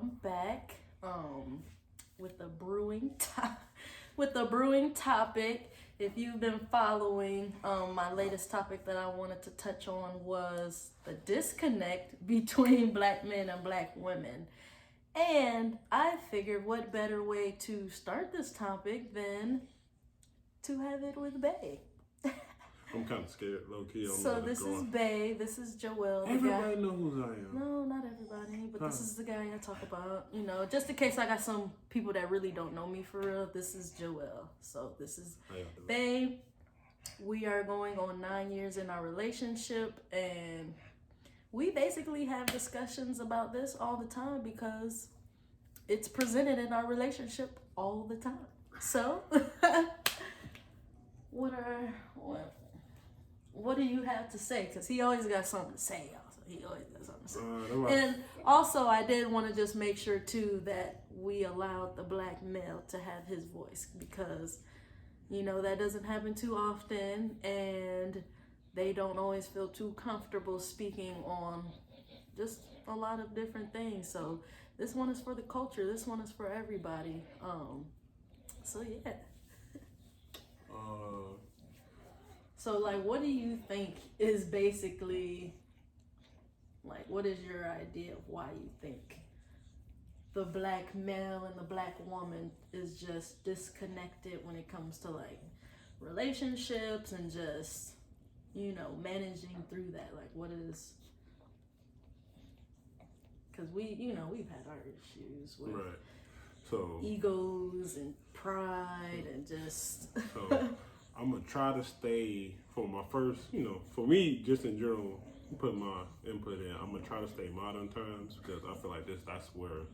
I'm back with a with a brewing topic. If you've been following, my latest topic that I wanted to touch on was the disconnect between black men and black women. And I figured what better way to start this topic than to have it with Bae. I'm kind of scared, low key. So this is Bae, this is Joel. Everybody knows who I am. No, not everybody, but this is the guy I talk about. You know, just in case I got some people that really don't know me for real, this is Joel. So this is Bae. We are going on 9 years in our relationship, and we basically have discussions about this all the time because it's presented in our relationship all the time. So, what do you have to say? Because he always got something to say, y'all. So he always got something to say. And also, I did want to just make sure, too, that we allowed the black male to have his voice because, you know, that doesn't happen too often. And they don't always feel too comfortable speaking on just a lot of different things. So this one is for the culture. This one is for everybody. So, yeah. So, like, what do you think is basically, like, what is your idea of why you think the black male and the black woman is just disconnected when it comes to, like, relationships and just, you know, managing through that? Like, what is, because we, you know, we've had our issues with egos and pride and just... So, I'm going to try to stay, for my first, you know, for me, just in general, put my input in, I'm going to try to stay modern times because I feel like that's where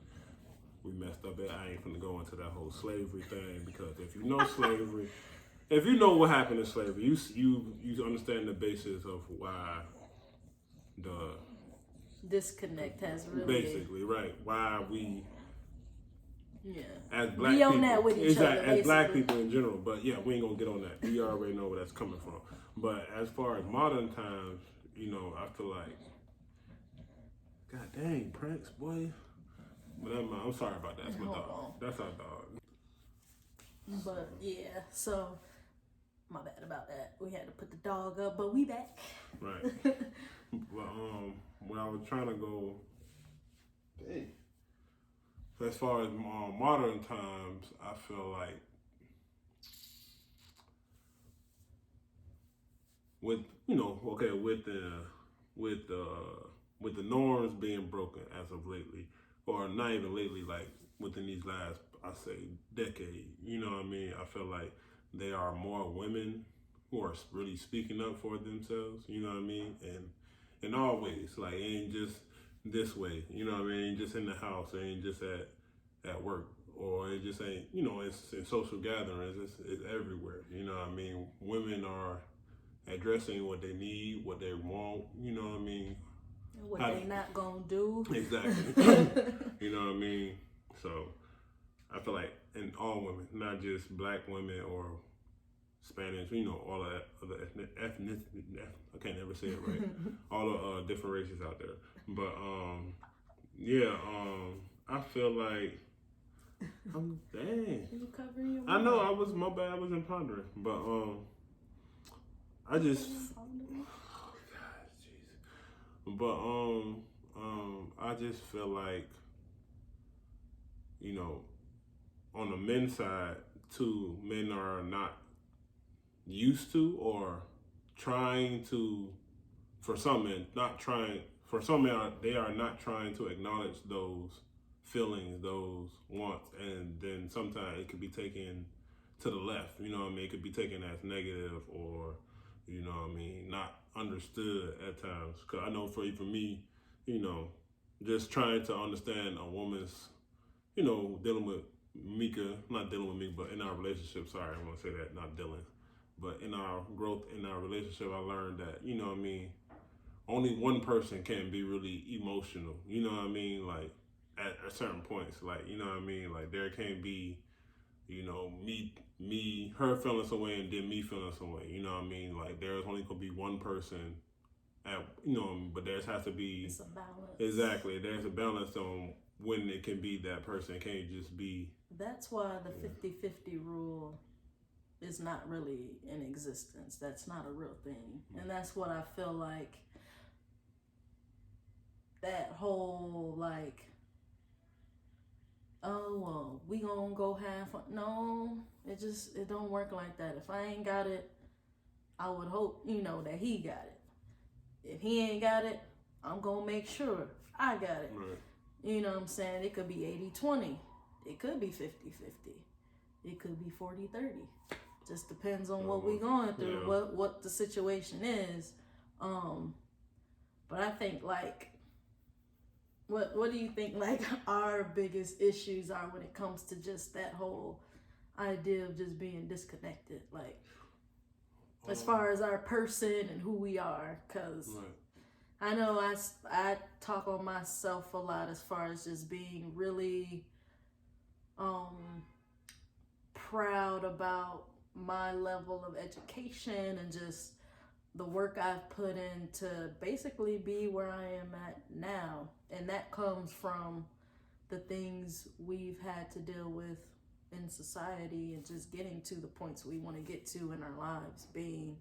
we messed up at. I ain't finna go into that whole slavery thing because if you know slavery, if you know what happened in slavery, you understand the basis of why the disconnect has really... Basically, right. Why we... Yeah. As black we own people, that with each other. As basically. black people in general, but yeah, we ain't gonna get on that. We already know where that's coming from. But as far as modern times, you know, I feel like, God dang, pranks, boy. But I'm sorry about that. That's my dog. That's our dog. But yeah, so my bad about that. We had to put the dog up, but we back. Right. But when I was trying to go, dang. So as far as modern times, I feel like with the norms being broken as of lately, or not even lately, like within these last, I say, decade. You know what I mean? I feel like there are more women who are really speaking up for themselves. You know what I mean? And in all ways, like it ain't just this way, you know what I mean? Just in the house, it ain't just at work, or it just ain't, you know, it's in social gatherings, it's everywhere, you know what I mean? Women are addressing what they need, what they want, you know what I mean? What they not gonna do. Exactly. You know what I mean? So, I feel like in all women, not just black women or Spanish, you know, all of that other ethnicity, I can't ever say it right. All the different races out there. But, I feel like, dang. You covering your I know, my bad, I wasn't pondering. But, I just, God, jeez. But, I just feel like, you know, on the men's side, too, men are not used to or trying to, for some men, they are not trying to acknowledge those feelings, those wants, and then sometimes it could be taken to the left, you know what I mean? It could be taken as negative or, you know what I mean, not understood at times. Because I know for me, you know, just trying to understand a woman's, you know, dealing with Meika, not dealing with me, but in our relationship, sorry, I want to say that, not dealing. But in our growth, in our relationship, I learned that, you know what I mean, only one person can be really emotional, you know what I mean, like, at certain points, like, you know what I mean, like, there can't be, you know, her feeling some way and then me feeling some way, you know what I mean, like, there's only gonna be one person at, you know, but there has to be... It's a balance. Exactly, there's a balance on when it can be that person. It can't just be. That's why the 50-50 rule is not really in existence. That's not a real thing. And that's what I feel like that whole like, oh well, we gonna go half. No, it don't work like that. If I ain't got it, I would hope, that he got it. If he ain't got it, I'm gonna make sure I got it. Right. You know what I'm saying? It could be 80-20. It could be 50-50. It could be 40-30. Just depends on what we going through, what the situation is. But I think like, what do you think like our biggest issues are when it comes to just that whole idea of just being disconnected, like as far as our person and who we are? Because I know I talk on myself a lot as far as just being really proud about my level of education and just the work I've put in to basically be where I am at now. And that comes from the things we've had to deal with in society and just getting to the points we want to get to in our lives. Being,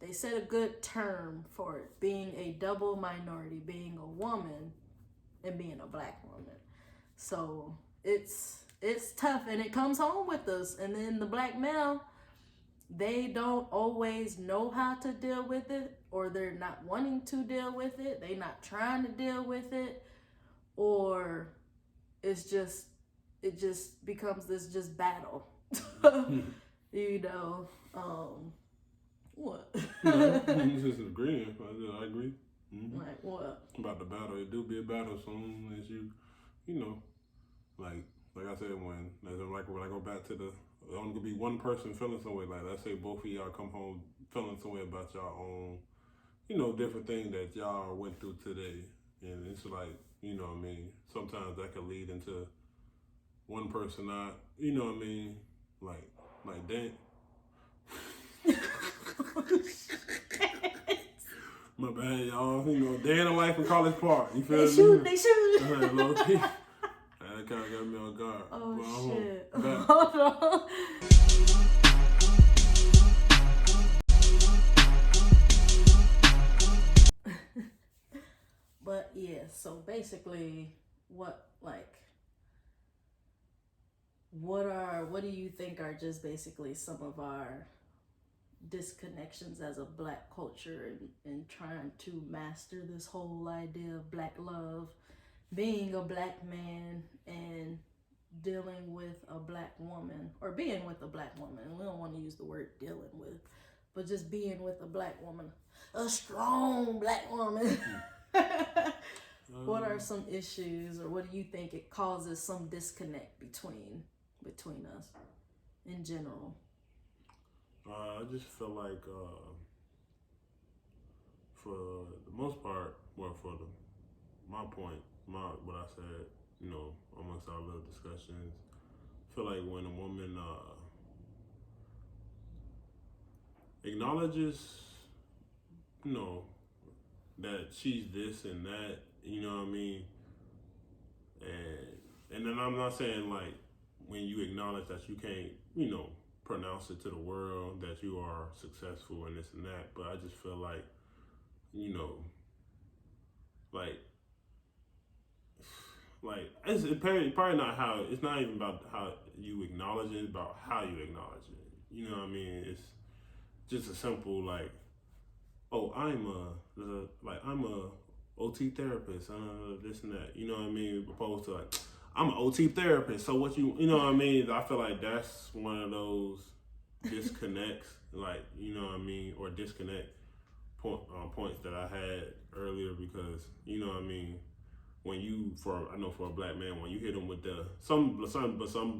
they said a good term for it, being a double minority, being a woman and being a black woman. So it's tough, and it comes home with us. And then the black male, they don't always know how to deal with it, or they're not wanting to deal with it. They're not trying to deal with it, or it just becomes this just battle. What? No, I'm just agreeing. I agree. Mm-hmm. Like what? About the battle. It do be a battle soon as you like I said, when I go back to the only gonna be one person feeling some way. Like let's say both of y'all come home feeling some way about y'all own, different thing that y'all went through today, and it's like, sometimes that could lead into one person not, like dang. My bad, y'all. Day in the life in College Park. You feel me? They shoot. Low key. That kind of got me on guard. Oh, shit. But yeah, so basically, what do you think are just basically some of our disconnections as a black culture and trying to master this whole idea of black love, being a black man and dealing with a black woman, or being with a black woman? We don't want to use the word dealing with, but just being with a black woman, a strong black woman. What are some issues, or what do you think it causes some disconnect between us in general? I just feel like for the most part, my point, what I said, amongst our little discussions, I feel like when a woman acknowledges, that she's this and that, and then I'm not saying like when you acknowledge that you can't, pronounce it to the world that you are successful and this and that, but I just feel like, like it's probably not how, it's not even about how you acknowledge it, it's about how you acknowledge it. You know what I mean? It's just a simple like, oh, I'm a OT therapist, this and that. You know what I mean? Opposed to like, I'm an OT therapist, so what you know what I mean? I feel like that's one of those disconnects, like, or disconnect points that I had earlier, because, when I know for a black man, when you hit them with some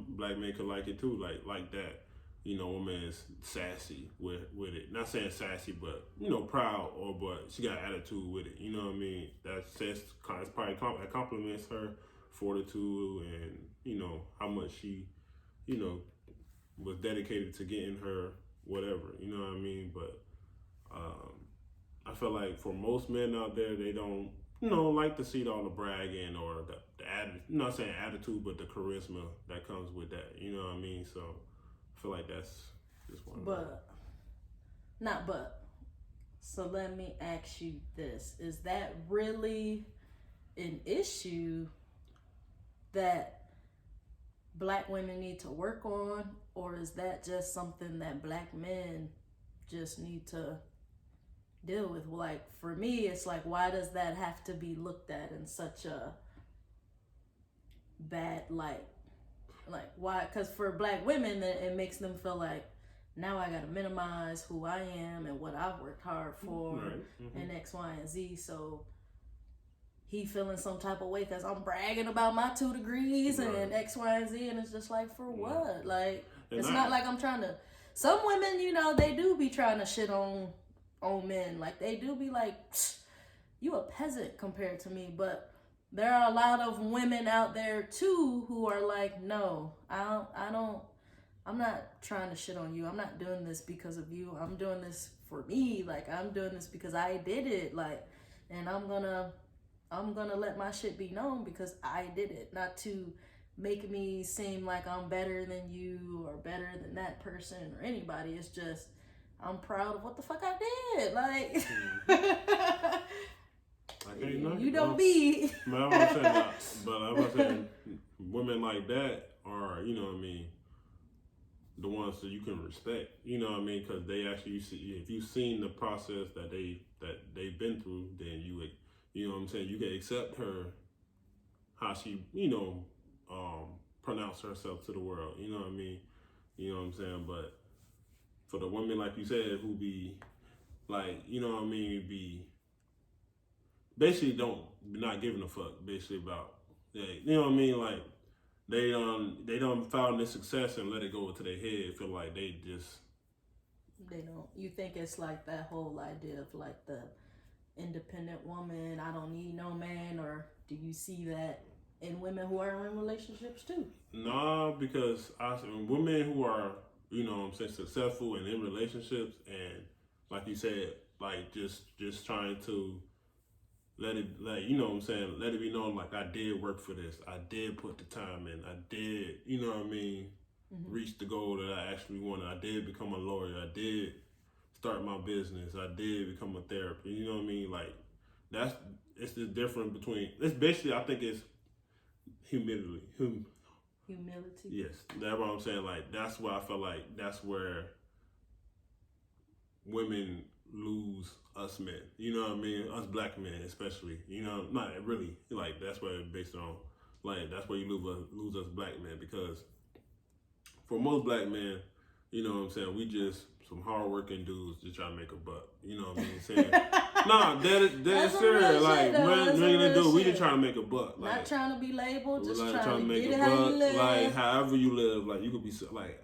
black men could like it too, like that, woman is sassy with it. Not saying sassy, but, proud, but she got attitude with it, you know what I mean? That says, that compliments her fortitude and, how much she, was dedicated to getting her whatever, you know what I mean? But I feel like for most men out there, they don't, like to see all the bragging or the attitude, not saying attitude, but the charisma that comes with that. You know what I mean? So I feel like that's just one. So let me ask you this: is that really an issue that Black women need to work on, or is that just something that Black men just need to deal with? Like, for me, it's like, why does that have to be looked at in such a bad light? Like, why? Because for Black women, it makes them feel like, now I gotta minimize who I am and what I've worked hard for, and X, Y, and Z. So he feeling some type of way because I'm bragging about my 2 degrees and X, Y, and Z, and it's just like, for what? Like, it's not like I'm trying to. Some women, they do be trying to shit on men. Like, they do be like, you a peasant compared to me. But there are a lot of women out there too who are like, no, I'm not trying to shit on you. I'm not doing this because of you. I'm doing this for me. Like, I'm doing this because I did it. Like, and I'm gonna let my shit be known because I did it, not to make me seem like I'm better than you or better than that person or anybody. It's just, I'm proud of what the fuck I did. Like, you don't be. But I'm saying, women like that are, the ones that you can respect. You know what I mean? Because they actually, if you've seen the process that they've been through, then you know what I'm saying, you can accept her, how she, pronounce herself to the world. You know what I mean? You know what I'm saying? But for the women, like you said, who be like, you know what I mean, be basically not giving a fuck basically about, you know what I mean, like they don't found their success and let it go to their head. Feel like they don't. You think it's like that whole idea of like the independent woman, I don't need no man, or do you see that in women who are in relationships too? Nah, because women who are, successful and in relationships, and like you said, like just trying to let it be known, like, I did work for this, I did put the time in, I did, reach the goal that I actually wanted, I did become a lawyer, I did start my business, I did become a therapist, you know what I mean? Like, it's the difference between, it's basically, I think it's humility. Yes, that's what I'm saying. Like, that's why I feel like that's where women lose us men. You know what I mean? Us Black men, especially. Not really. Like, that's where it's based on. Like, that's where you lose us Black men, because for most Black men, you know what I'm saying, we just some hardworking dudes just trying to make a buck. You know what I mean? Saying, nah, that's serious. Like, we just trying to make a buck. Like, not trying to be labeled, just like, trying to make get a it how buck, you live. like, however you live, like, you could be like,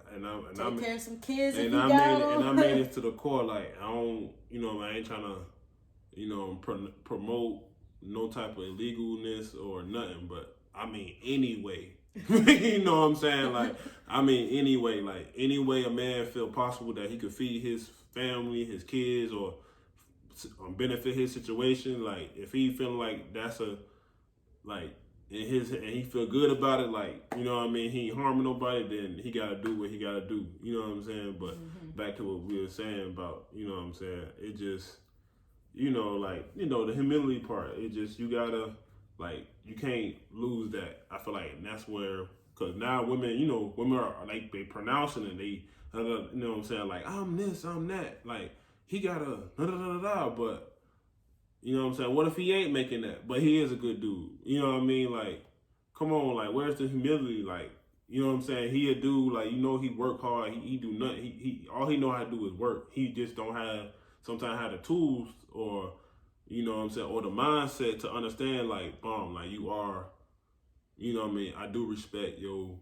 take care of some kids and if you I got made them. And I made it to the core. Like, I don't, I ain't trying to, promote no type of illegalness or nothing. But I mean, anyway, you know what I'm saying? Like, I mean, anyway, like, any way a man feel possible that he could feed his family, his kids, or benefit his situation. Like, if he feeling like that's and he feel good about it, like, you know what I mean, he ain't harming nobody, then he gotta do what he gotta do. You know what I'm saying? But back to what we were saying about, you know what I'm saying, it just, the humility part, it just, you gotta, like, you can't lose that. I feel like, and that's where, because now women are like, they pronouncing it, they, you know what I'm saying, like, I'm this, I'm that, like, he gotta da-da-da-da-da, but, you know what I'm saying, what if he ain't making that, but he is a good dude? You know what I mean? Like, come on, like, where's the humility? Like, you know what I'm saying, he a dude, like, he work hard, he do nothing, he all he know how to do is work. He just don't sometimes have the tools, or, you know what I'm saying, or the mindset to understand, like, like, you are, you know what I mean, I do respect your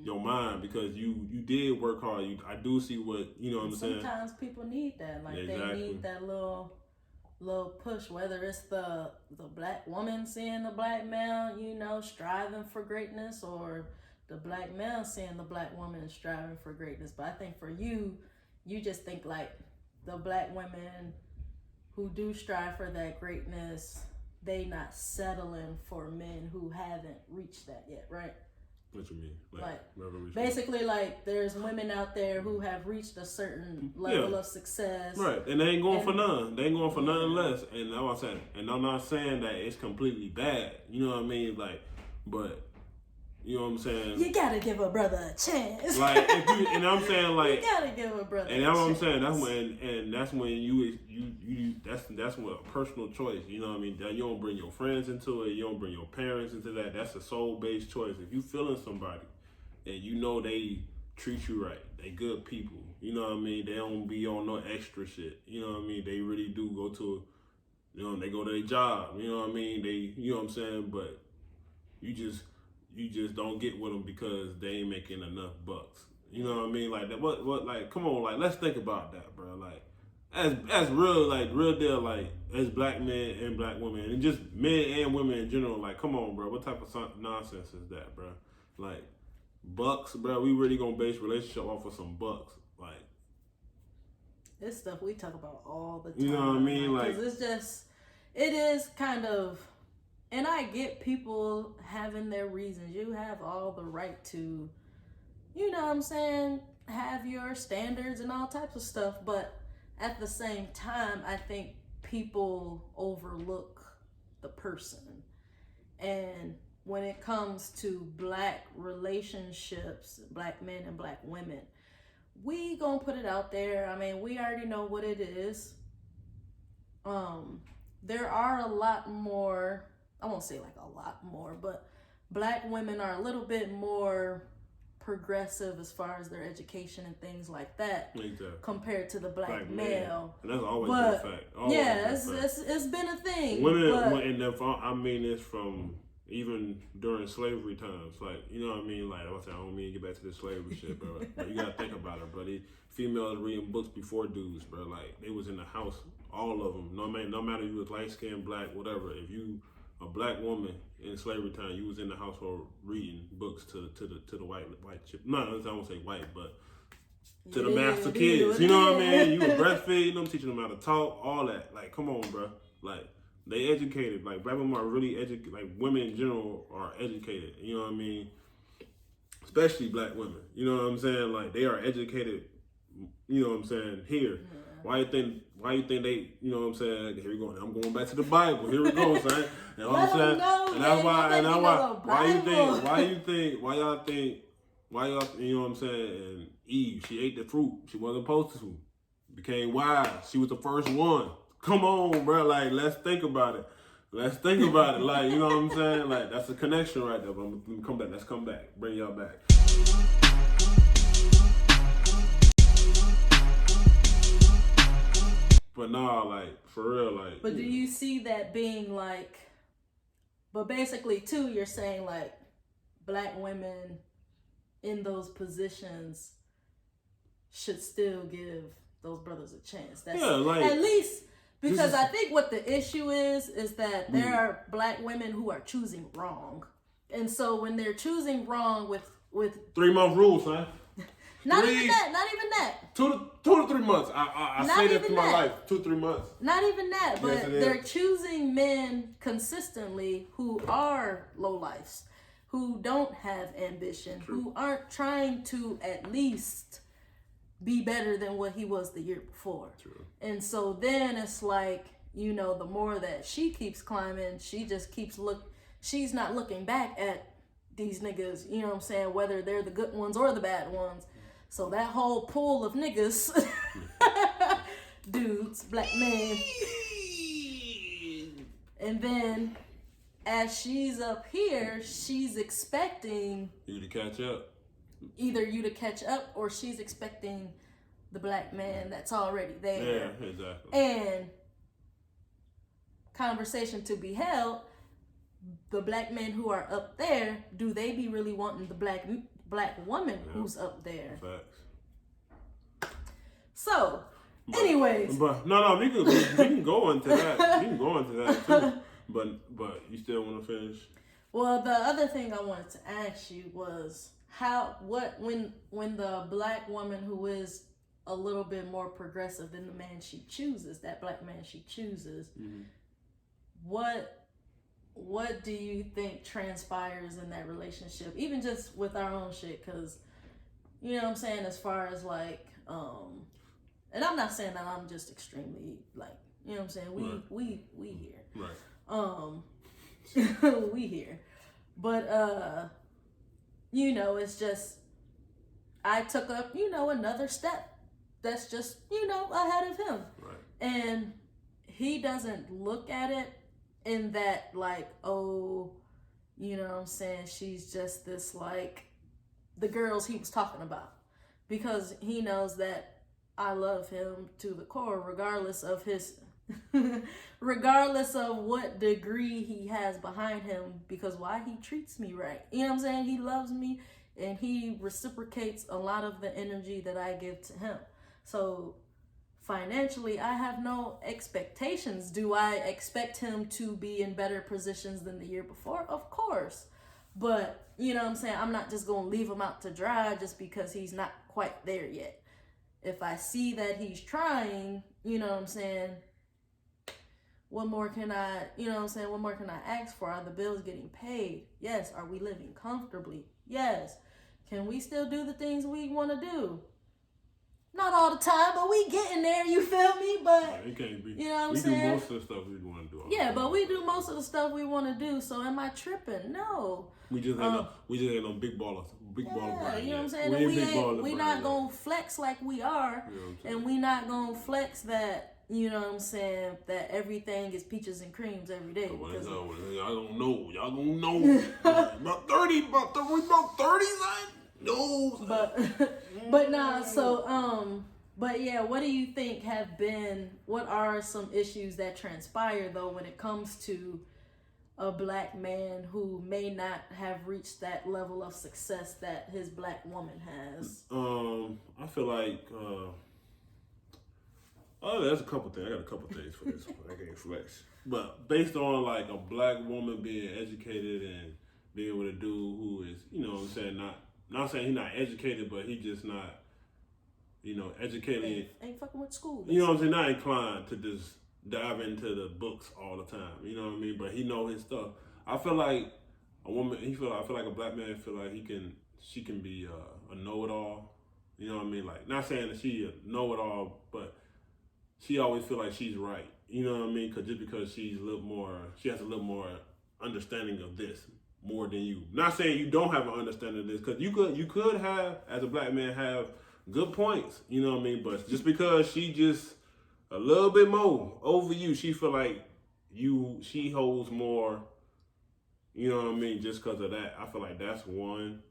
mind, because you did work hard. I do see what, you know what I'm saying. Sometimes people need that, like, exactly. They need that little push, whether it's the Black woman seeing the Black male, striving for greatness, or the Black male seeing the Black woman striving for greatness. But I think for you just think like the Black women who do strive for that greatness, they not settling for men who haven't reached that yet, right? What you mean? Like basically, like there's women out there who have reached a certain level of success, right? And they ain't going for none. They ain't going for nothing less. And that's what I'm saying. And I'm not saying that it's completely bad. You know what I mean? Like, but you know what I'm saying? You gotta give a brother a chance. Like, if you, and I'm saying like, you gotta give a brother. And that's what I'm saying. That's when you that's what a personal choice. You know what I mean? That you don't bring your friends into it. You don't bring your parents into that. That's a soul based choice. If you feeling somebody, and you know they treat you right, they good people. You know what I mean? They don't be on no extra shit. You know what I mean? They really do go to, they go to their job. You know what I mean? You know what I'm saying? But you just don't get with them because they ain't making enough bucks. You know what I mean? Like that. What? Like, come on. Like, let's think about that, bro. Like, as real deal. Like, as black men and black women, and just men and women in general. Like, come on, bro. What type of nonsense is that, bro? Like, bucks, bro. We really gonna base relationship off of some bucks? Like, it's stuff we talk about all the time. You know what I mean? Like, because it is kind of. And I get people having their reasons. You have all the right to, you know what I'm saying, have your standards and all types of stuff. But at the same time, I think people overlook the person. And when it comes to black relationships, black men and black women, we gonna put it out there. I mean, we already know what it is. There are a lot more, I won't say like a lot more, but black women are a little bit more progressive as far as their education and things like that, exactly, compared to the black male. And that's always been a fact. It's been a thing. I mean this from even during slavery times. Like, you know what I mean? Like, I don't mean to get back to the slavery shit, bro. But you gotta think about it, bro. Females reading books before dudes, bro. Like, they was in the house, all of them. No matter you was light skinned, black, whatever. If you a black woman in slavery time, you was in the household reading books to the white chip. No, I won't say white, but to the master kids. You know what I mean? You were breastfeeding them, teaching them how to talk, all that. Like, come on, bro. Like, they educated. Like, black women are really educated. Like, women in general are educated. You know what I mean? Especially black women. You know what I'm saying? Like, they are educated. You know what I'm saying? Here. Yeah. Why you think they, you know what I'm saying? Here we go. I'm going back to the Bible. Here we go, son. You know what I'm saying? And that's why, why y'all, you know what I'm saying? And Eve, she ate the fruit. She wasn't supposed to. Became wise. She was the first one. Come on, bro. Like, let's think about it. Like, you know what I'm saying? Like, that's a connection right there. But I'm gonna come back. Let's come back. Bring y'all back. But nah, like, for real, like. But do you see that being like, but basically too, you're saying like black women in those positions should still give those brothers a chance. That's at least, because I think what the issue is that there are black women who are choosing wrong. And so when they're choosing wrong with 3-month rule, son. Not even that. 2 to 3 months. I say this to my life. 2 to 3 months. Not even that, but they're choosing men consistently who are lowlifes, who don't have ambition, who aren't trying to at least be better than what he was the year before. True. And so then it's like, you know, the more that she keeps climbing, she just keeps she's not looking back at these niggas, you know what I'm saying, whether they're the good ones or the bad ones. So that whole pool of niggas, dudes, black men, and then as she's up here, she's expecting you to catch up. Either you to catch up, or she's expecting the black man that's already there. Yeah, exactly. And conversation to be held, the black men who are up there, do they be really wanting the black woman who's up there? Facts. So, anyways. But no, we can go into that. We can go into that too. But you still want to finish? Well, the other thing I wanted to ask you was when the black woman who is a little bit more progressive than the man she chooses, that black man she chooses, what do you think transpires in that relationship, even just with our own shit? Because, you know what I'm saying, as far as like, and I'm not saying that I'm just extremely like, you know what I'm saying, we here, we here, but you know, it's just, I took up, you know, another step that's just, you know, ahead of him, and he doesn't look at it in that like, oh, you know what I'm saying, she's just this like the girls he was talking about, because he knows that I love him to the core, regardless of his regardless of what degree he has behind him, because why, he treats me right, you know what I'm saying, he loves me and he reciprocates a lot of the energy that I give to him. So financially, I have no expectations. Do I expect him to be in better positions than the year before? Of course. But, you know what I'm saying, I'm not just going to leave him out to dry just because he's not quite there yet. If I see that he's trying, you know what I'm saying, what more can I, you know what I'm saying, what more can I ask for? Are the bills getting paid? Yes. Are we living comfortably? Yes. Can we still do the things we want to do? Not all the time, but we getting there, you feel me? But it can't be. You know what I'm saying? saying? We do most of the stuff we want to do. Yeah, but we do most of the stuff we want to do. So am I tripping? No. We just ain't no big ballers. Big baller brand. You know what I'm saying? We not gonna flex like we are, you know, and we not gonna flex that, you know what I'm saying, that everything is peaches and creams every day. Y'all don't know. Y'all gonna know. about 30, no. But nah, so but yeah, what do you think what are some issues that transpire though when it comes to a black man who may not have reached that level of success that his black woman has? I feel like there's a couple things. I got a couple things for this one. I can't flex. But based on like a black woman being educated and being with a dude who is, you know what I'm saying, not saying he's not educated, but he just not, you know, educated. Ain't fucking with school. You know what I'm saying? Not inclined to just dive into the books all the time. You know what I mean? But he know his stuff. I feel like a woman. I feel like a black man feel like she can be a know-it-all. You know what I mean? Like, not saying that she a know-it-all, but she always feel like she's right. You know what I mean? Because she has a little more understanding of this more than you. Not saying you don't have an understanding of this, because you could have, as a black man, have good points. You know what I mean? But just because she just a little bit more over you, she feel like she holds more. You know what I mean? Just because of that, I feel like that's one.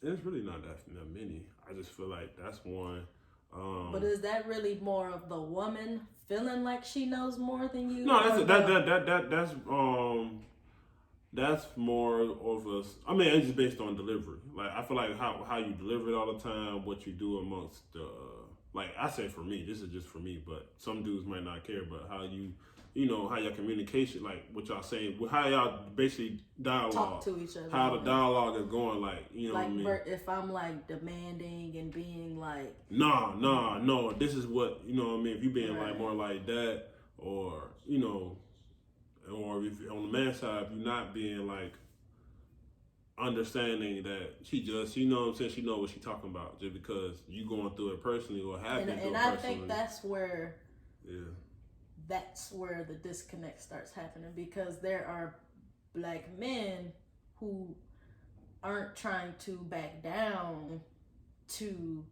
It's really not that many. I just feel like that's one. But is that really more of the woman feeling like she knows more than you? No, that's more of a. I mean, it's just based on delivery. Like, I feel like how you deliver it all the time, what you do amongst the. Like, I say for me, this is just for me, but some dudes might not care. But how you know, how your communication, like what y'all saying, how y'all basically dialogue, talk to each other, how the dialogue is going, like, you know like, what I mean? If I'm like demanding and being like, no, this is what, you know what I mean? If you being like more like that, or, you know, or if on the man's side, if you're not being like understanding that she just, you know what I'm saying, she know what she talking about just because you going through it personally or have been through it personally. And I think that's where, yeah, that's where the disconnect starts happening, because there are black men who aren't trying to back down to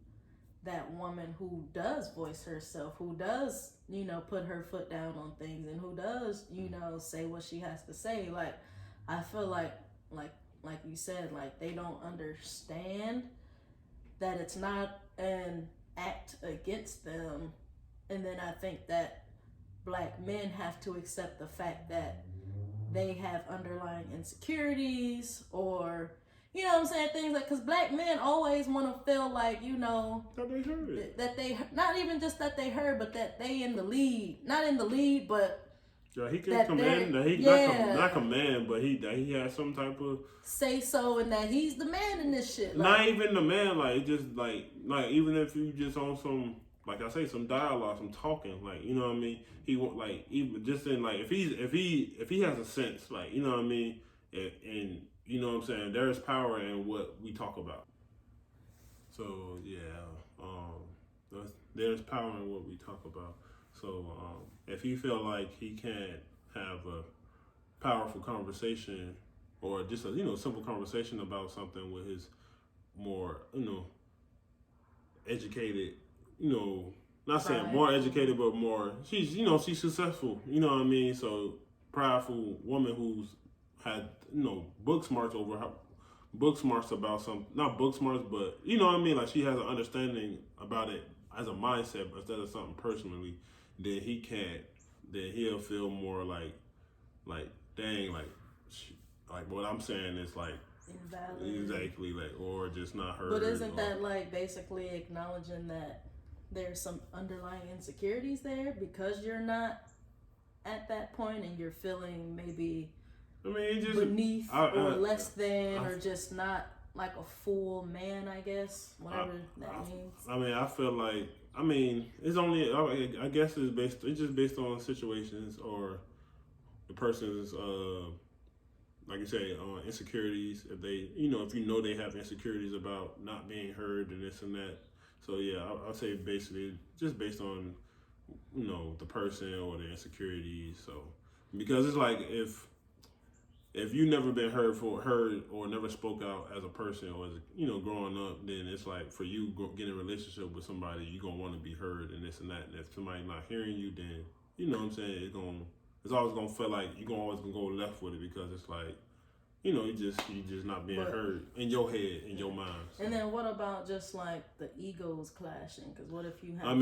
that woman who does voice herself, who does, you know, put her foot down on things, and who does, you know, say what she has to say. Like, I feel like you said, like, they don't understand that it's not an act against them. And then I think that black men have to accept the fact that they have underlying insecurities, or, you know what I'm saying, things like, because black men always want to feel like, you know, that they heard. That they, not even just that they heard, but that they in the lead. Not in the lead, but Yeah, he can command. Not command, but he has some type of say so, and that he's the man in this shit. Not even the man. Like just like even if you just on some, like I say, some dialogue, some talking. Like, you know what I mean. He won't, like, even just in, like, if he has a sense, like, you know what I mean, and you know what I'm saying. There is power in what we talk about. So yeah, there's power in what we talk about. So if he feel like he can't have a powerful conversation or just a simple conversation about something with his more educated, not saying more educated, but more she's successful, you know what I mean. So prideful woman who's had book smarts about some, not book smarts, but you know what I mean, like she has an understanding about it as a mindset instead of something personally. Then he'll feel more like dang, like what I'm saying is like invalid. Exactly, like, or just not heard. But isn't that like basically acknowledging that there's some underlying insecurities there because you're not at that point and you're feeling maybe just beneath or less than, or just not like a full man, I guess, whatever that means. I mean, I feel like, it's only, I guess it's just based on situations or the person's, like you say, insecurities. If they, if they have insecurities about not being heard and this and that. So yeah, I'll say basically just based on, the person or the insecurities. So, because it's like if you never been heard or never spoke out as a person or as growing up, then it's like for you getting a relationship with somebody, you're gonna want to be heard and this and that. And if somebody's not hearing you, then you know what I'm saying, it's always gonna feel like you're always gonna go left with it, because it's like you just not being heard in your head, in your mind. So. And then what about just like the egos clashing? Because what if you have?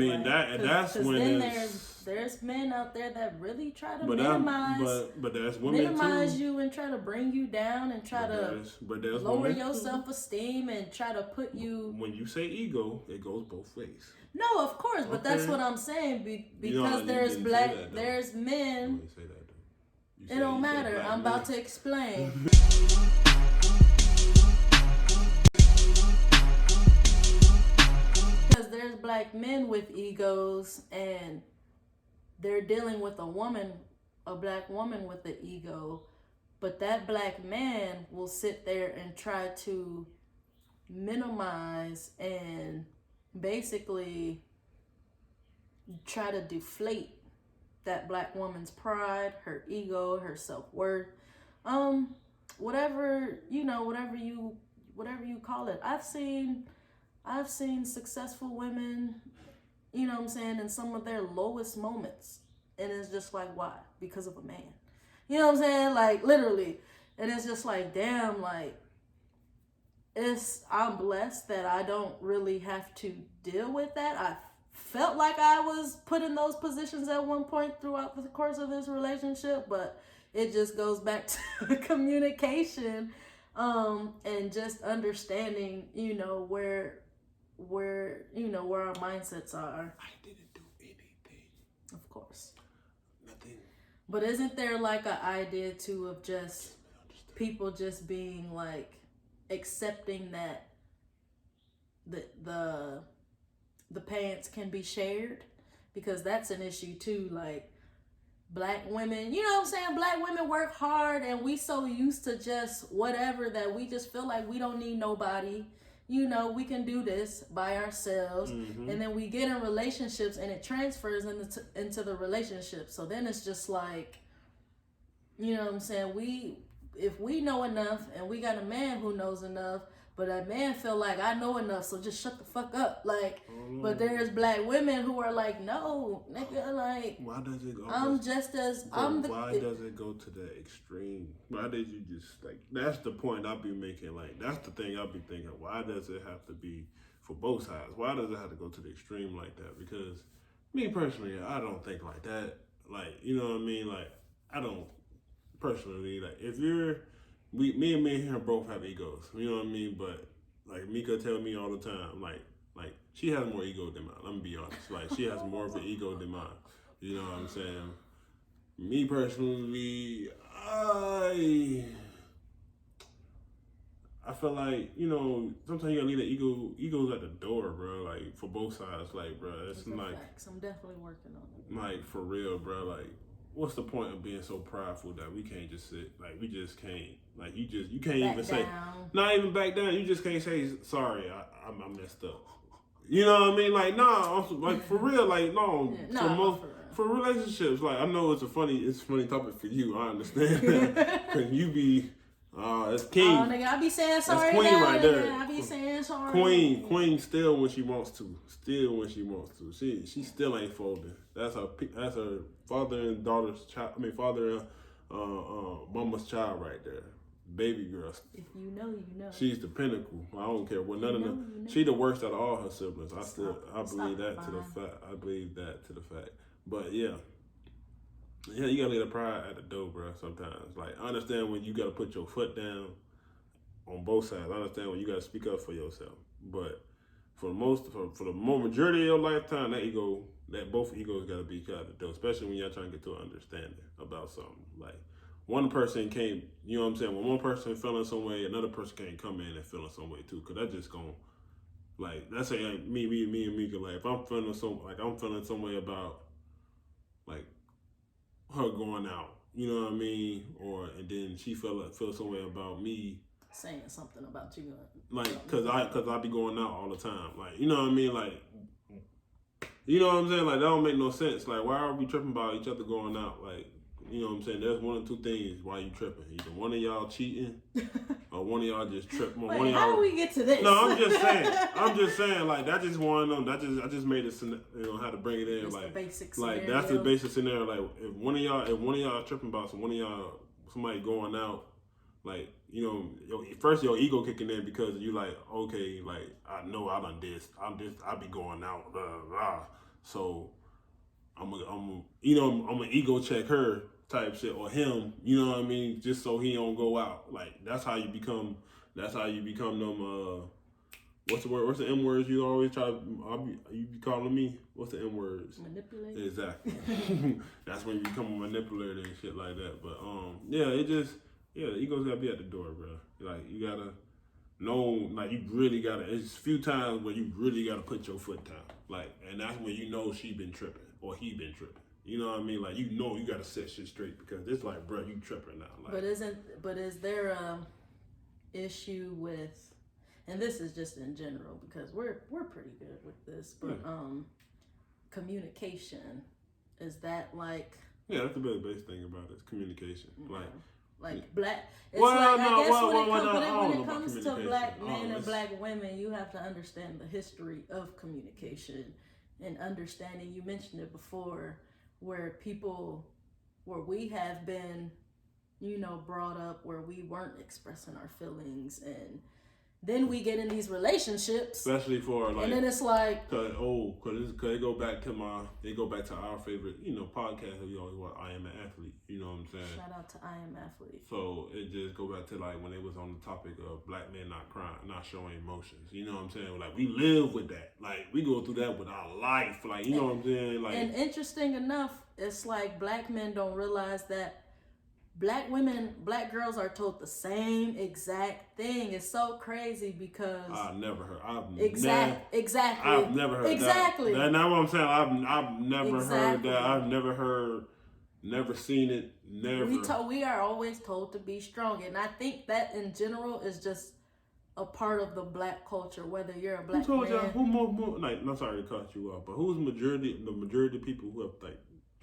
That's when then there's men out there that really try to minimize, but there's women minimize you and try to bring you down and try to lower your self-esteem and try to put you. When you say ego, it goes both ways. No, of course, but that's what I'm saying. Because there's there's men. It don't matter. I'm about to explain. Because there's black men with egos, and they're dealing with a black woman with an ego, but that black man will sit there and try to minimize and basically try to deflate that black woman's pride, her ego, her self-worth, whatever you call it. I've seen successful women, you know what I'm saying, in some of their lowest moments, and it's just like, why? Because of a man, you know what I'm saying, like literally. And it's just like, damn, like I'm blessed that I don't really have to deal with that. I felt like I was put in those positions at one point throughout the course of this relationship, but it just goes back to communication, and just understanding, where our mindsets are. I didn't do anything. Of course. Nothing. But isn't there like an idea too of just people just being like accepting that the pants can be shared? Because that's an issue too. Like black women, you know what I'm saying? Black women work hard, and we so used to just whatever that we just feel like we don't need nobody. We can do this by ourselves. Mm-hmm. And then we get in relationships and it transfers into the relationship. So then it's just like, you know what I'm saying? If we know enough and we got a man who knows enough, but that man feel like I know enough, so just shut the fuck up. Like, but there's black women who are like, no, nigga, like, why does it go? Why does it go to the extreme? Why did you just like? That's the point I'll be making. Like, that's the thing I'll be thinking. Why does it have to be for both sides? Why does it have to go to the extreme like that? Because me personally, I don't think like that. Like, you know what I mean? Like, I don't personally like if you're. Me and here both have egos, you know what I mean? But like Meika tell me all the time, like she has more ego than mine. Let me be honest. Like she has more of an ego than mine. You know what I'm saying? Me personally, I feel like, sometimes you gotta leave the egos at the door, bro. Like, for both sides, like, bro, it's like, facts. I'm definitely working on it. Like, for real, bro. Like, what's the point of being so prideful that we can't just sit? Like, we just can't. Like, you can't back even say, down. not even back down. You just can't say, sorry, I messed up. You know what I mean? Like, nah, like, for real, like, no. For relationships, like, I know it's a funny topic for you. I understand that. Because you be, it's king. Oh, nigga, I be saying sorry. That's queen now, right nigga. there. I be saying sorry. Queen still when she wants to. She still ain't folding. That's her father and daughter's child. I mean, father and mama's child right there. Baby girl. If you know, you know. She's the pinnacle. I don't care what none of them. She the worst out of all her siblings. I believe that to the fact. I believe that to the fact. But yeah, you gotta leave the pride at the door, bro. Sometimes, like, I understand when you gotta put your foot down on both sides. I understand when you gotta speak up for yourself. But for the majority of your lifetime, that both egos gotta be cut at the door. Especially when y'all trying to get to an understanding about something. Like, one person can't, you know what I'm saying? When one person feeling some way, another person can't come in and feeling some way too. Cause that just gonna, like, that's like me and Meika. Like, if I'm feeling some way about, like, her going out, you know what I mean? And then she feel some way about me saying something about you, like, cause I be going out all the time, like, you know what I mean? Like, you know what I'm saying? Like, that don't make no sense. Like, why are we tripping about each other going out? Like, you know what I'm saying? There's one or two things why you tripping. Either one of y'all cheating, or one of y'all just tripping. Wait, how do we get to this? No, I'm just saying. Like, that just one of them. I just made it. How to bring it in. Just like, the basic like scenario. that's the basic scenario. Like, if one of y'all tripping about somebody going out, like, first your ego kicking in because you like, okay, like, I know I done this. I be going out, blah, blah. So I'm gonna ego check her type shit, or him, you know what I mean, just so he don't go out. Like, that's how you become them, what's the word? What's the M words you always try you be calling me? What's the M words? Manipulate. Exactly. That's when you become a manipulator and shit like that. But the ego's gotta be at the door, bro. Like, you gotta know, like, you really gotta, it's a few times where you really gotta put your foot down. Like, and that's when you know she been tripping or he been tripping. You know what I mean? Like, you gotta set shit straight, because it's like, bro, you tripping now. Like, but is there a issue with, and this is just in general, because we're pretty good with this, but communication, is that like? Yeah, that's the base thing about it, is communication. Like black, it's when it comes to black men and black women, you have to understand the history of communication and understanding. You mentioned it before, where we have been, brought up where we weren't expressing our feelings, and then we get in these relationships, especially for, like, and then it's like, cause they go back to our favorite, podcast that we always watch, I Am an Athlete. You know what I'm saying? Shout out to I Am Athlete. So it just go back to, like, when it was on the topic of black men not crying, not showing emotions. You know what I'm saying? Like, we live with that. Like, we go through that with our life. Like, you know what I'm saying? Like, and interesting enough, it's like black men don't realize that black girls are told the same exact thing. It's so crazy because I've never heard. Exactly. I've never heard exactly. That's not what I'm saying. I've never heard that. I've never seen it. Never. We are always told to be strong, and I think that in general is just a part of the black culture. Whether you're a black who told man, who more? Like, I'm sorry to cut you off, but who's the majority of people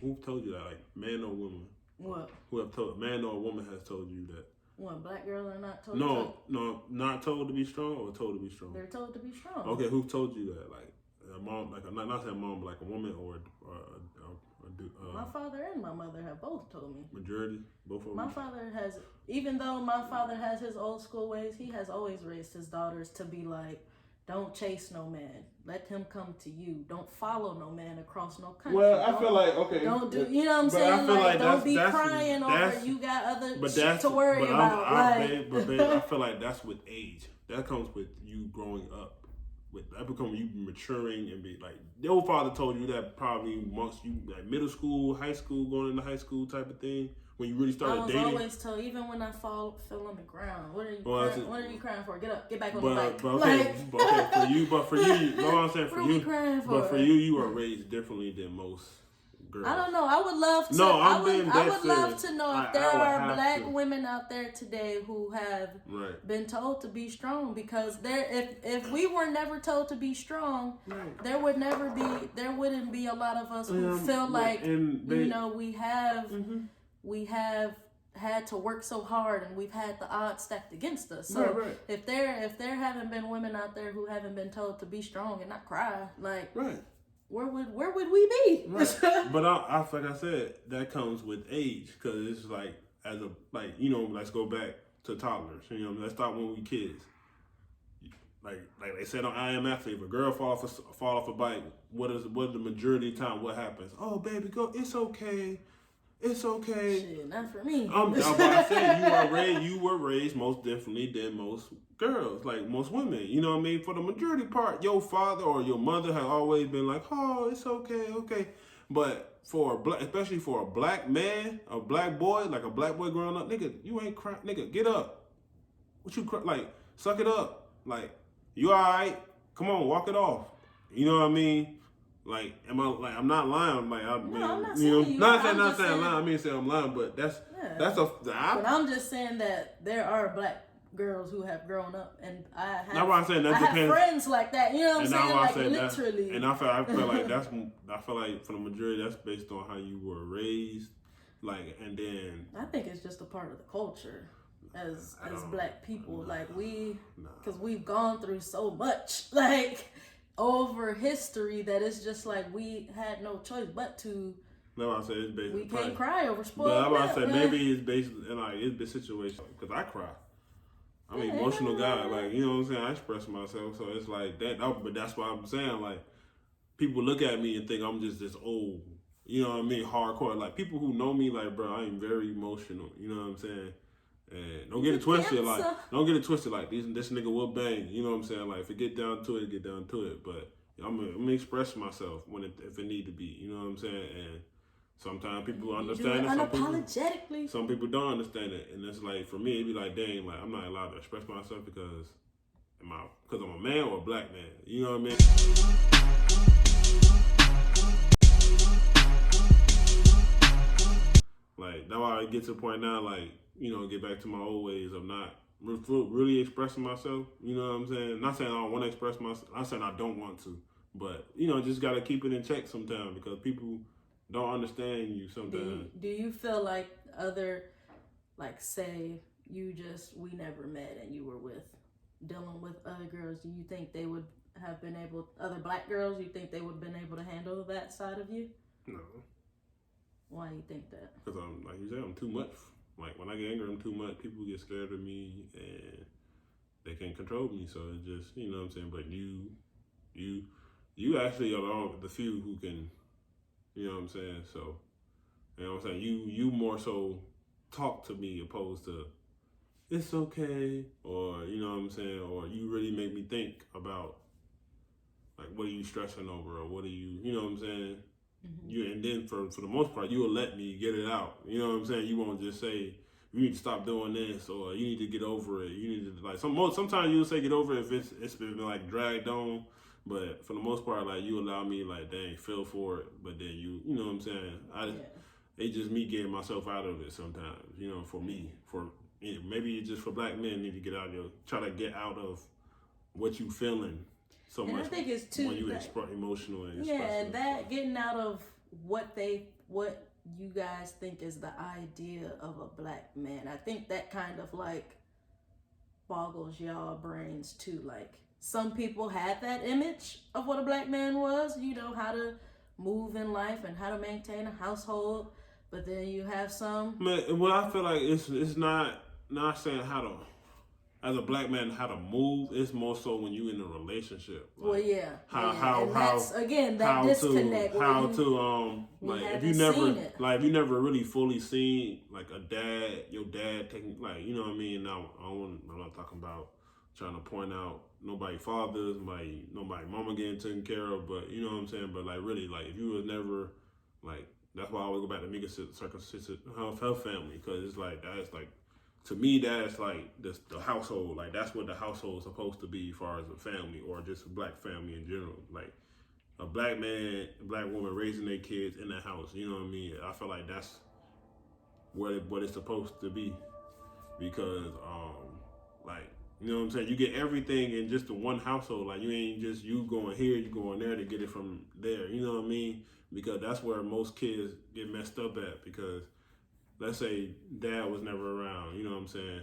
who told you that, like, man or woman? What? Man or woman has told you that? What, black girls are not told? No, not told to be strong, or told to be strong? They're told to be strong. Okay, who told you that? Like, a mom, like, not saying mom, but like a woman or my father and my mother have both told me. Majority, both of them. My father has, even though my father has his old school ways, he has always raised his daughters to be like, don't chase no man. Let him come to you. Don't follow no man across no country. Well, I feel like, okay. Don't do, you know what I'm saying? I feel like don't be crying over you got other shit to worry about. Babe, I feel like that's with age. That comes with you growing up. that become you maturing and be like your father told you that probably once you like middle school, high school, going into high school type of thing when you really started dating. I was always told, even when I fell on the ground, what are you crying for? Get up, get back on the bike. But for you, you know what I'm saying? For you, crying for? But for you were raised differently than most girls. I don't know. I would love to. No, I would love to know if there are black women out there today who have been told to be strong. Because if we were never told to be strong, there wouldn't be a lot of us who feel like we have had to work so hard and we've had the odds stacked against us. So if there haven't been women out there who haven't been told to be strong and not cry, like where would we be? Right. But like I said, that comes with age, because it's like let's go back to toddlers. Let's start when we kids. Like they said on I Am Athlete, if a girl fall off a bike, what is the majority of the time? What happens? Oh, baby, go. It's okay. It's okay. Shit, not for me. But I said you were raised most differently than most girls, like most women. You know what I mean? For the majority part, your father or your mother have always been like, "Oh, it's okay, okay." But especially for a black man, a black boy, like a black boy growing up, nigga, you ain't crying, nigga. Get up. What you cry? Like, suck it up. Like, you all right? Come on, walk it off. You know what I mean? Like, I'm not lying. Like, I'm not saying you. Not saying I'm lying. I mean, say I'm lying, but but I'm just saying that there are black girls who have grown up, and I have friends like that. You know what I'm saying? Like, literally. And I feel like for the majority, that's based on how you were raised. Like, and then I think it's just a part of the culture as black people. Like, because we've gone through so much, like, over history, that it's just like we had no choice but to. No, I say it's based. We can't cry over spoiled milk. I say maybe it's based in it's the situation, because I cry. I'm an emotional guy, like, you know what I'm saying. I express myself, so it's like that. But that's why I'm saying, like, people look at me and think I'm just this old, you know what I mean, hardcore. Like, people who know me, like, bro, I am very emotional. You know what I'm saying. And don't get it twisted, like this nigga will bang. You know what I'm saying? Like, if it get down to it, get down to it. But I'm gonna express myself if it need to be. You know what I'm saying? And sometimes people understand it. Unapologetically. Some people don't understand it, and it's like, for me, it'd be like, dang, like, I'm not allowed to express myself because I'm a man or a black man. You know what I mean? Like, that's why I get to the point now, like, get back to my old ways of not really expressing myself. You know what I'm saying? Not saying I don't want to express myself. I'm saying I don't want to. But, just got to keep it in check sometimes, because people don't understand you sometimes. Do you feel like say we never met and you were dealing with other girls, do you think they would have been other black girls, you think they would have been able to handle that side of you? No. Why do you think that? Because like you said, I'm too much. Like, when I get angry, I'm too much. People get scared of me and they can't control me. So it's just, you know what I'm saying? But you actually are the few who can, you know what I'm saying? So, you know what I'm saying? You more so talk to me opposed to, it's okay, or, you know what I'm saying? Or you really make me think about, like, what are you stressing over, or what are you know what I'm saying? Mm-hmm. And then for the most part, you will let me get it out. You know what I'm saying? You won't just say, you need to stop doing this, or you need to get over it. You need to, like, sometimes you'll say get over it if it's been like dragged on. But for the most part, like, you allow me, like, dang, feel for it. But then you know what I'm saying? It's just me getting myself out of it sometimes. For me, maybe it's just for black men, need to get out of try to get out of what you feeling. So and much I think it's too when you emotional and and that getting out of what you guys think is the idea of a black man. I think that kind of like boggles y'all brains too. Like, some people had that image of what a black man was, how to move in life and how to maintain a household. But then you have some. Well, I feel like it's not saying how to, as a black man, how to move. It's more so when you in a relationship. Like, well, yeah. How that's, again, that disconnect. if you never really fully seen, like, your dad taking, like, you know what I mean? Now, I'm not talking about trying to point out nobody fathers, nobody mama getting taken care of, but you know what I'm saying. But like really, like if you was never like, that's why I always go back to Meika circumcision her family, because it's like that's like, to me that's like the household, like that's what the household is supposed to be as far as a family or just a black family in general, like a black man, a black woman raising their kids in the house. You know what I mean? I feel like that's what it's supposed to be, because like, you know what I'm saying, you get everything in just the one household. Like you ain't just you going here, you going there to get it from there. You know what I mean? Because that's where most kids get messed up at. Because let's say dad was never around, you know what I'm saying,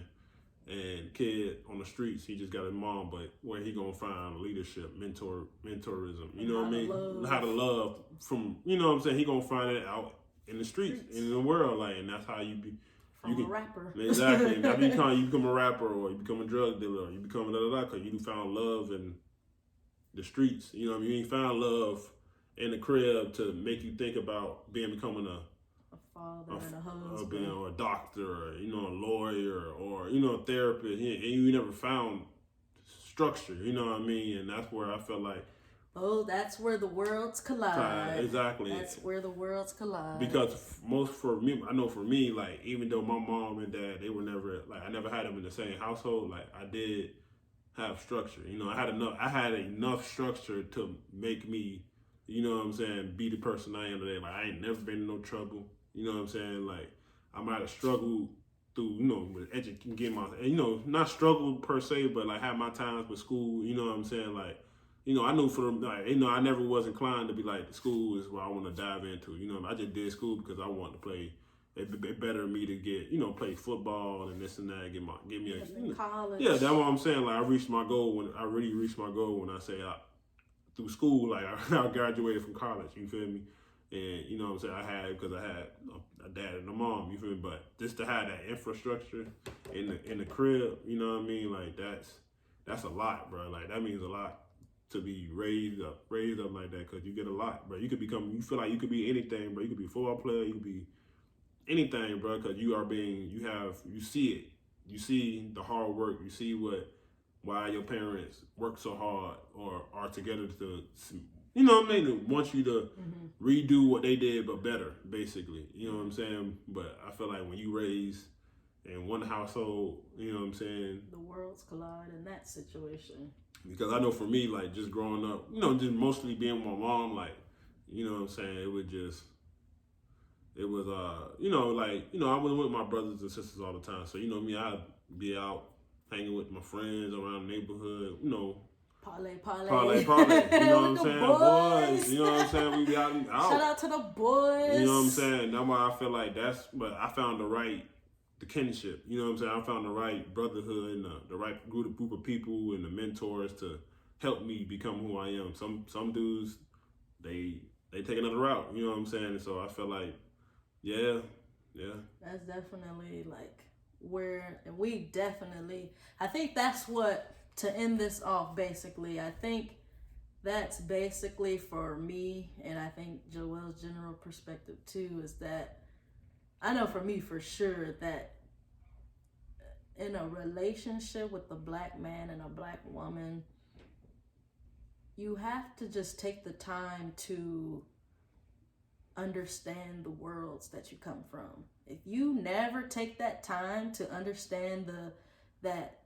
and kid on the streets, he just got his mom, but where he gonna find leadership, mentorism, you know what I mean? How to love from, you know what I'm saying, he gonna find it out in the streets, in the world, like, and that's how you be. From a rapper. Exactly. And that you become a rapper, or you become a drug dealer, or you become because you found love in the streets. You know what I mean? You ain't found love in the crib to make you think about becoming a father and a husband, or a doctor, or you know, a lawyer, or you know, a therapist. And you never found structure. You know what I mean? And that's where I felt like, oh, that's where the worlds collide. Exactly. That's where the worlds collide. Because for me, like, even though my mom and dad, they were never, like, I never had them in the same household, like, I did have structure. You know, I had enough structure to make me, you know what I'm saying, be the person I am today. Like, I ain't never been in no trouble. You know what I'm saying? Like, I might have struggled through, you know, with getting my, you know, not struggled per se, but like had my times with school. You know what I'm saying? Like, you know, I knew like, you know, I never was inclined to be like, school is what I want to dive into. You know, I just did school because I wanted to play. It better me to get, you know, play football and this and that. Give me a, you know, college. Yeah, that's what I'm saying. Like, I really reached my goal when I say through school. Like, I graduated from college. You feel me? And you know what I'm saying, because I had a dad and a mom. You feel me? But just to have that infrastructure in the crib, you know what I mean? Like, that's a lot, bro. Like, that means a lot to be raised up like that, because you get a lot, bro. You feel like you could be anything, bro. You could be a football player, you could be anything, bro, because you see it. You see the hard work. You see why your parents work so hard or are together to, you know what I mean, to want you to redo what they did, but better, basically. You know what I'm saying? But I feel like when you raise in one household, you know what I'm saying, the worlds collide in that situation. Because I know for me, like, just growing up, you know, just mostly being with my mom, like, you know what I'm saying, it was, you know, like, you know, I was with my brothers and sisters all the time. So, you know me, I'd be out hanging with my friends around the neighborhood, you know. Parlay. You know what I'm saying? Boys. You know what I'm saying? We be out. Shout out to the boys. You know what I'm saying? That's why I feel like but I found the kinship, you know what I'm saying? I found the right brotherhood and the right group of people and the mentors to help me become who I am. Some dudes, they take another route, you know what I'm saying? And so I feel like, yeah. That's definitely like and we definitely, I think that's what, to end this off, basically, I think that's basically for me, and I think Joel's general perspective too, is that I know for me for sure that in a relationship with a black man and a black woman, you have to just take the time to understand the worlds that you come from. If you never take that time to understand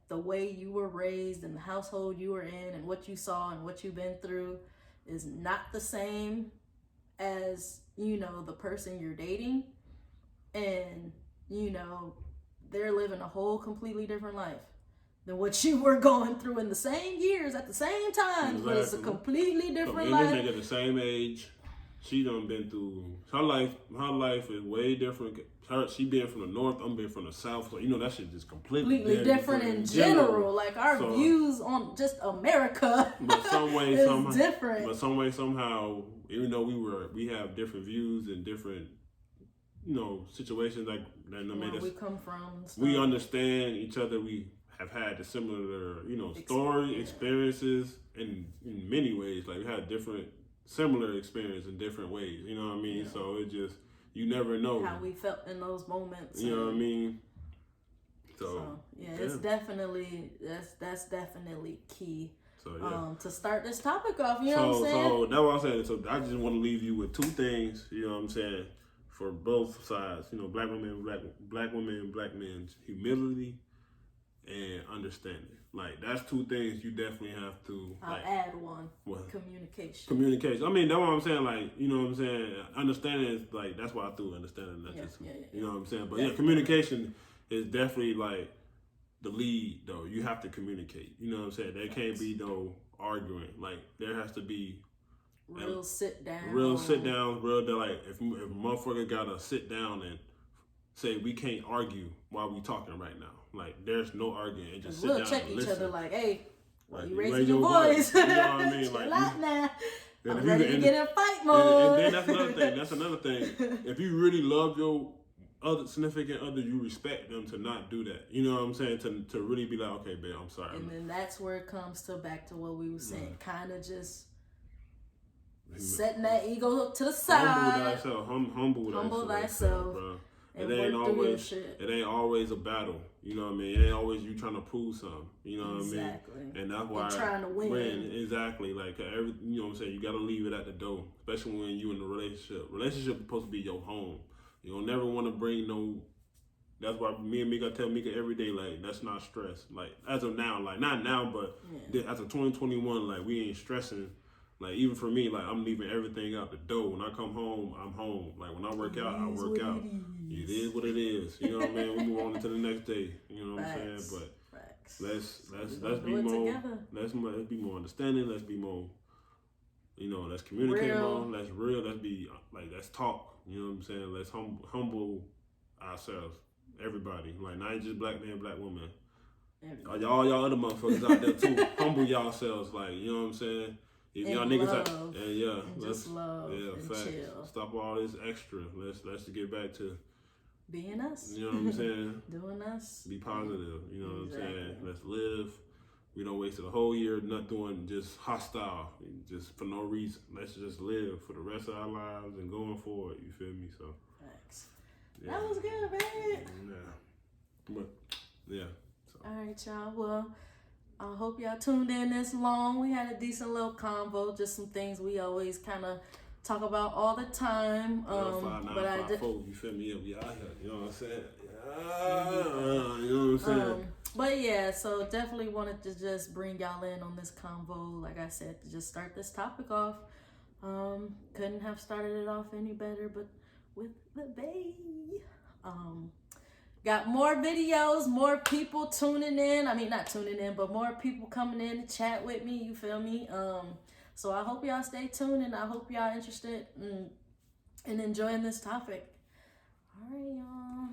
the way you were raised and the household you were in and what you saw and what you've been through is not the same as, you know, the person you're dating, and, you know, they're living a whole completely different life than what you were going through in the same years at the same time. Exactly. But it's a completely different life. This nigga the same age. She done been through her life. Her life is way different. She being from the north, I'm being from the south. So you know that shit just completely different in general. Like our views on just America. But some way, different. But some way, somehow, even though we have different views and different, you know, situations like that made us. We come from. We understand each other. We have had the similar, you know, experiences in many ways. Like we had similar experience in different ways. You know what I mean? Yeah. So it just, you never know how we felt in those moments. You know what I mean? So yeah, it's definitely that's definitely key. So yeah. To start this topic off, you know what I'm saying? So that's what I'm saying. So I just want to leave you with two things, you know what I'm saying, for both sides. You know, black women, black women, and black men, humility and understanding. Like that's two things you definitely have to. I'll add one. What? Communication. Communication. I mean, that's what I'm saying. Like, you know what I'm saying. Understanding is like that's why I threw understanding. Not just you know what I'm saying. But yeah, communication is definitely like the lead though. You have to communicate. You know what I'm saying. There can't be no arguing. Like there has to be real sit down. Real like if a motherfucker gotta sit down and say we can't argue while we talking right now. Like there's no arguing and just sit down check and each other like, hey, like, you raising your voice. You know what I mean? Like now. I'm ready to get in fight mode. And then that's another thing. If you really love your other significant other, you respect them to not do that. You know what I'm saying? To really be like, okay, babe, I'm sorry. And then that's where it comes back to what we were saying. Kind of just setting that ego to the side. Humble thyself, bro. It ain't always a battle. You know what I mean? It ain't always you trying to prove something. You know what I mean? And that's why trying to win. Exactly. Like you know what I'm saying? You gotta leave it at the door. Especially when you in a relationship. Relationship is supposed to be your home. You don't never want to bring no. That's why me and Meika tell Meika every day, like, that's not stress. Like, as of now, like, not now, but as of 2021, like, we ain't stressing. Like, even for me, like, I'm leaving everything out the door. When I come home, I'm home. Like, when I work out, I work out. It is what it is. You know what I mean? We move on to the next day. You know what I'm saying? But let's be more. Let's be more understanding. Let's be more. You know, let's communicate more. Let's let's be like, let's talk. You know what I'm saying? Let's humble ourselves. Everybody. Like, not just black man, black woman. All y'all other motherfuckers out there too. Humble yourselves. Like, you know what I'm saying? If y'all niggas let's love and facts. chill. Stop all this extra. Let's get back to being us. You know what I'm saying? Doing us. Be positive. You know what I'm saying? Let's live. We don't waste a whole year not doing just hostile, just for no reason. Let's just live for the rest of our lives and going forward. You feel me? So. Thanks. Yeah. That was good, man. Yeah. But yeah. So. All right, y'all. Well, I hope y'all tuned in this long. We had a decent little convo, just some things we always kind of talk about all the time. But I did. You feel me? We out here. You know what I'm saying? You know what I'm saying? But yeah, so definitely wanted to just bring y'all in on this convo. Like I said, to just start this topic off. Couldn't have started it off any better, but with the bae. Got more videos, more people tuning in. I mean, not tuning in, but more people coming in to chat with me. You feel me? So I hope y'all stay tuned, and I hope y'all interested in enjoying this topic. All right, y'all.